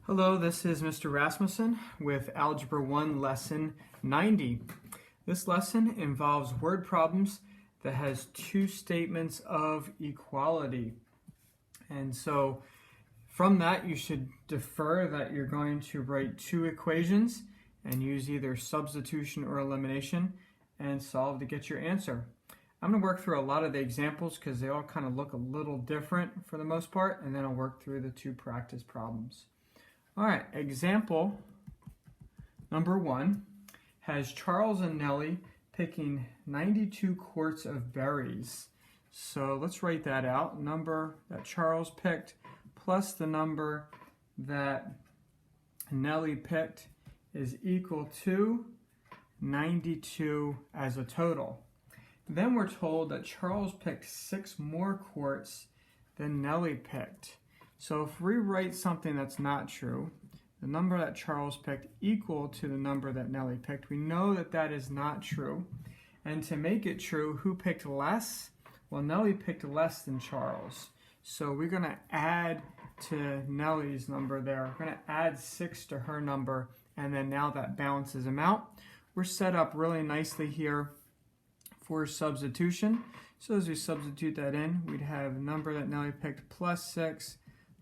Hello, this is Mr. Rasmussen with Algebra 1 Lesson 90. This lesson involves word problems that has two statements of equality. And so from that you should defer that you're going to write two equations and use either substitution or elimination and solve to get your answer. I'm going to work through a lot of the examples because they all kind of look a little different for the most part, and then I'll work through the two practice problems. All right, example number 1 has Charles and Nellie picking 92 quarts of berries. So let's write that out. Number that Charles picked plus the number that Nellie picked is equal to 92 as a total. Then we're told that Charles picked 6 more quarts than Nellie picked. So if we write something that's not true, the number that Charles picked equal to the number that Nellie picked, we know that that is not true. And to make it true, who picked less? Well, Nellie picked less than Charles. So we're going to add to Nellie's number there. We're going to add 6 to her number, and then now that balances them out. We're set up really nicely here for substitution. So as we substitute that in, we'd have the number that Nellie picked plus 6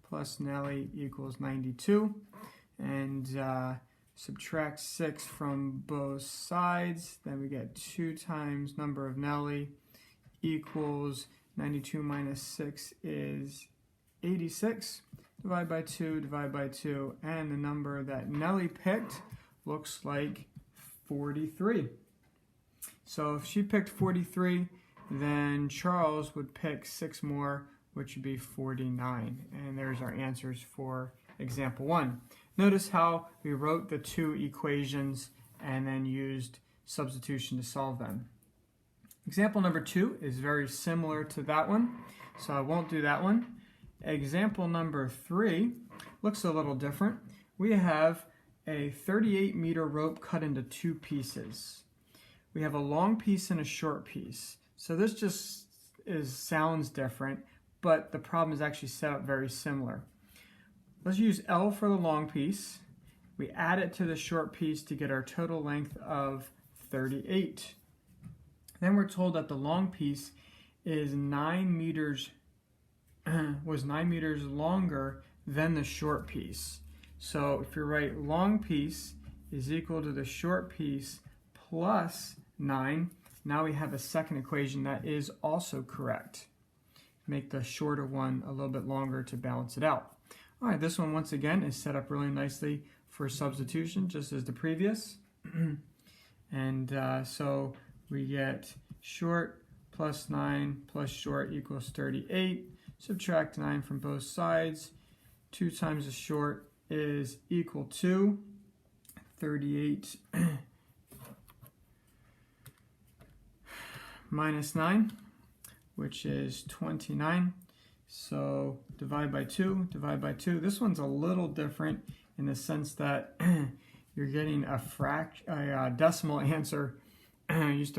plus Nellie equals 92. And subtract 6 from both sides. Then we get 2 times number of Nellie equals 92 minus 6 is 86. Divide by 2, and the number that Nellie picked looks like 43. So if she picked 43, then Charles would pick 6 more, which would be 49. And there's our answers for example 1. Notice how we wrote the two equations and then used substitution to solve them. Example number 2 is very similar to that one, so I won't do that one. Example number 3 looks a little different. We have a 38-meter rope cut into 2 pieces. We have a long piece and a short piece. So this just sounds different, but the problem is actually set up very similar. Let's use L for the long piece. We add it to the short piece to get our total length of 38. Then we're told that the long piece is 9 meters longer than the short piece. So if you write long piece is equal to the short piece plus 9, now we have a second equation that is also correct. Make the shorter one a little bit longer to balance it out. All right, this one once again is set up really nicely for substitution, just as the previous. And so we get short plus 9 plus short equals 38. Subtract 9 from both sides. 2 times the short is equal to 38 minus 9, which is 29. So divide by 2. This one's a little different in the sense that you're getting a decimal answer. Used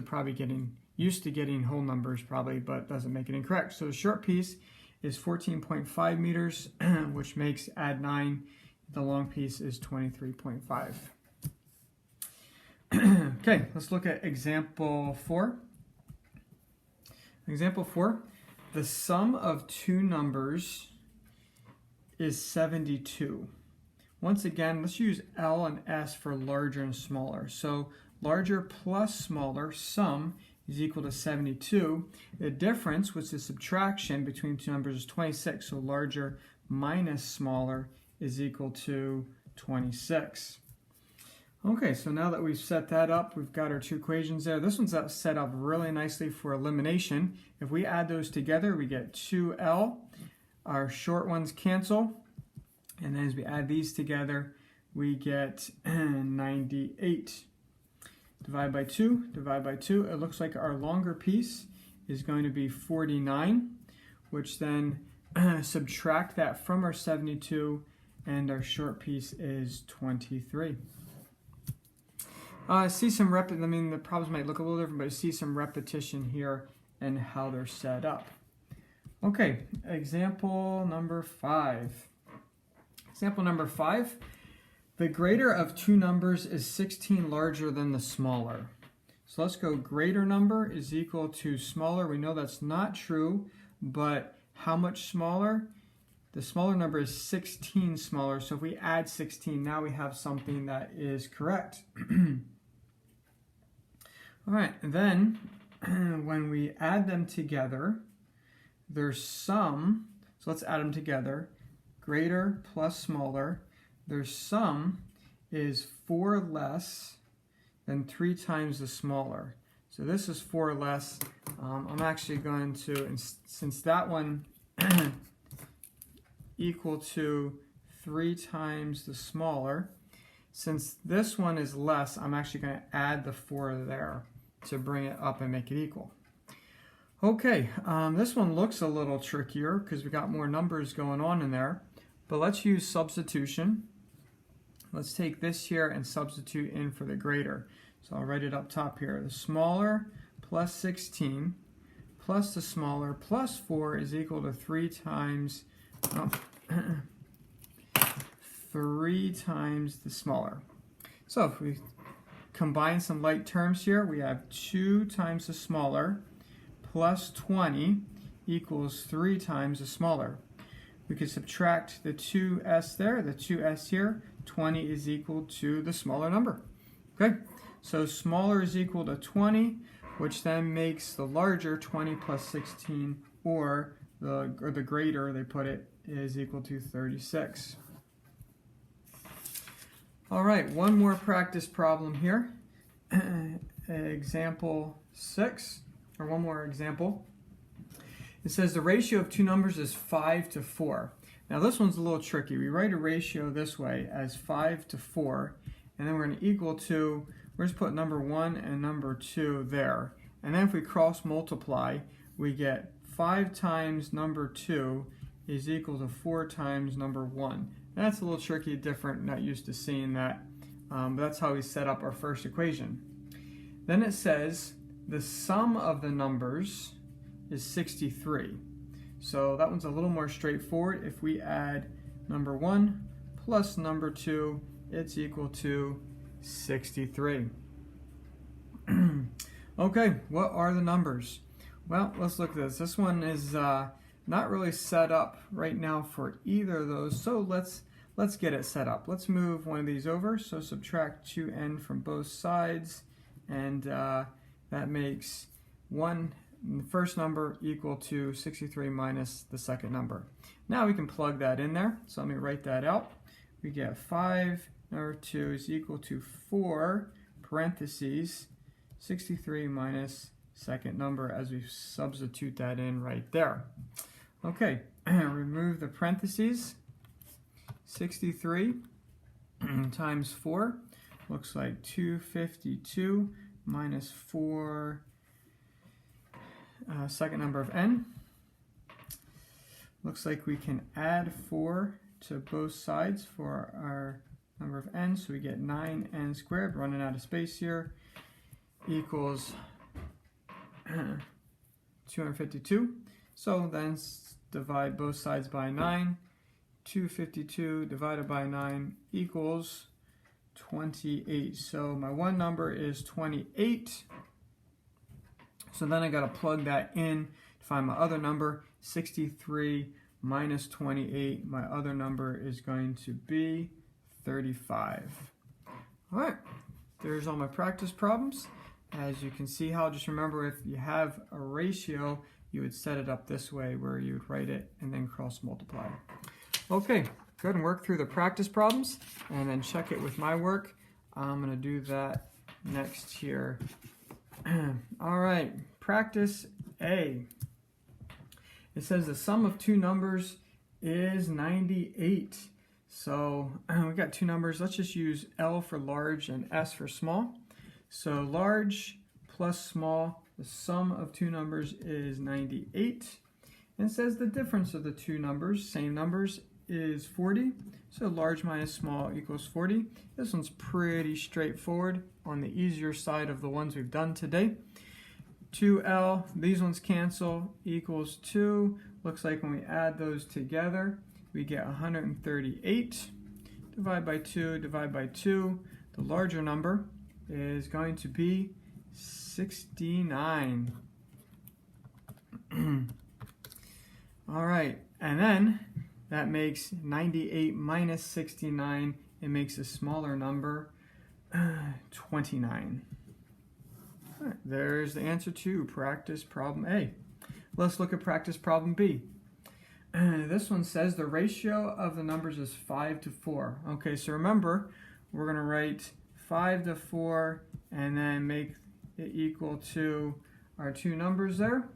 to getting whole numbers probably, but doesn't make it incorrect. So the short piece is 14.5 meters, which makes add 9. The long piece is 23.5. Okay, let's look at example 4. Example 4. The sum of two numbers is 72. Once again, let's use L and S for larger and smaller. So larger plus smaller, sum is equal to 72. The difference, which is subtraction between two numbers, is 26. So larger minus smaller is equal to 26. Okay, so now that we've set that up, we've got our two equations there. This one's set up really nicely for elimination. If we add those together, we get 2L. Our short ones cancel. And then as we add these together, we get 98. Divide by 2. It looks like our longer piece is going to be 49, which then subtract that from our 72, and our short piece is 23. See some the problems might look a little different, but I see some repetition here and how they're set up. Okay, example number 5. Example number 5. The greater of two numbers is 16 larger than the smaller. So let's go greater number is equal to smaller. We know that's not true, but how much smaller? The smaller number is 16 smaller. So if we add 16, now we have something that is correct. All right, and then when we add them together, their sum, so let's add them together, greater plus smaller, their sum is 4 less than 3 times the smaller. So this is 4 less. I'm actually going to, since that one equal to 3 times the smaller, since this one is less, I'm actually going to add the 4 there to bring it up and make it equal. Okay, this one looks a little trickier because we got more numbers going on in there, but let's use substitution. Let's take this here and substitute in for the greater. So I'll write it up top here. The smaller plus 16 plus the smaller plus 4 is equal to 3 times 3 times the smaller. So if we combine some like terms here, we have 2 times the smaller plus 20 equals 3 times the smaller. We could subtract the 2s there, the 2s here. 20 is equal to the smaller number. Okay, so smaller is equal to 20, which then makes the larger 20 plus 16, or the greater, they put it, is equal to 36. All right, one more practice problem here. Example 6, or one more example. It says the ratio of two numbers is 5 to 4. Now this one's a little tricky. We write a ratio this way as 5 to 4, and then we're going to equal to, we're just put number 1 and number 2 there. And then if we cross multiply, we get 5 times number 2 is equal to 4 times number 1. That's a little tricky, different, not used to seeing that, but that's how we set up our first equation. Then it says the sum of the numbers is 63. So that one's a little more straightforward. If we add number 1 plus number 2, it's equal to 63. Okay, what are the numbers? Well, let's look at this. This one is not really set up right now for either of those, so let's get it set up. Let's move one of these over. So subtract 2n from both sides, and that makes the first number equal to 63 minus the second number. Now we can plug that in there. So let me write that out. We get 5 number 2 is equal to 4 parentheses 63 minus second number as we substitute that in right there. Okay, remove the parentheses. 63 times 4 looks like 252 minus 4 second number of n. Looks like we can add 4 to both sides for our number of n, so we get 9n squared, running out of space here, equals 252. So then divide both sides by 9. 252 divided by 9 equals 28. So my one number is 28. So then I got to plug that in to find my other number. 63 minus 28. My other number is going to be 35. All right, there's all my practice problems. As you can see how, just remember, if you have a ratio, you would set it up this way where you would write it and then cross multiply. Okay, go ahead and work through the practice problems and then check it with my work. I'm going to do that next here. All right, practice A. It says the sum of two numbers is 98. So we got two numbers. Let's just use L for large and S for small. So large plus small, the sum of two numbers is 98. And it says the difference of the two numbers, same numbers, is 40. So large minus small equals 40. This one's pretty straightforward, on the easier side of the ones we've done today. 2L, these ones cancel, equals 2. Looks like when we add those together, we get 138. divide by 2, divide by 2. The larger number is going to be 69. All right, and then that makes 98 minus 69. It makes a smaller number, 29. All right, there's the answer to practice problem A. Let's look at practice problem B. This one says the ratio of the numbers is 5 to 4. Okay, so remember, we're going to write 5 to 4 and then make it equal to our two numbers there.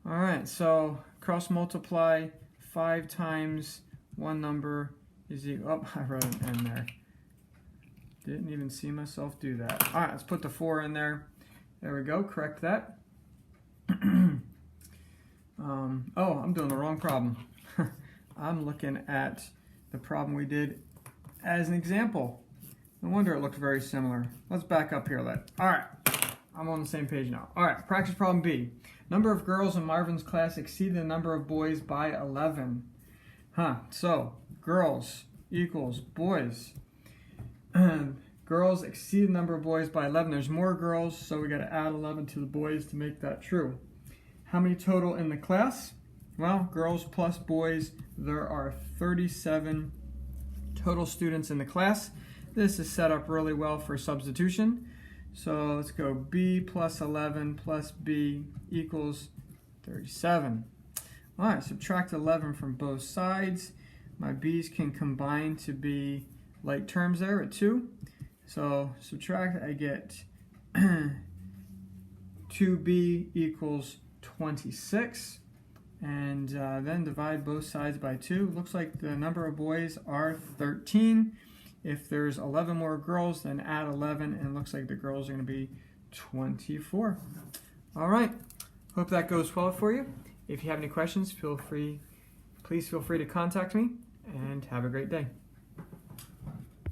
All right, so cross multiply 5 times one number is equal, oh, I wrote an N there. Didn't even see myself do that. All right, let's put the 4 in there. There we go, correct that. Oh, I'm doing the wrong problem. I'm looking at the problem we did as an example. No wonder it looked very similar. Let's back up here. All right, I'm on the same page now. All right, practice problem B. Number of girls in Marvin's class exceeded the number of boys by 11. So girls equals boys. Girls exceed the number of boys by 11. There's more girls, so we got to add 11 to the boys to make that true. How many total in the class? Well, girls plus boys, there are 37 total students in the class. This is set up really well for substitution. So let's go B plus 11 plus B equals 37. All right, subtract 11 from both sides. My B's can combine to be like terms there at 2. So subtract, I get 2B equals 26. And then divide both sides by 2. Looks like the number of boys are 13. If there's 11 more girls, then add 11, and it looks like the girls are going to be 24. All right, hope that goes well for you. If you have any questions, please feel free to contact me, and have a great day.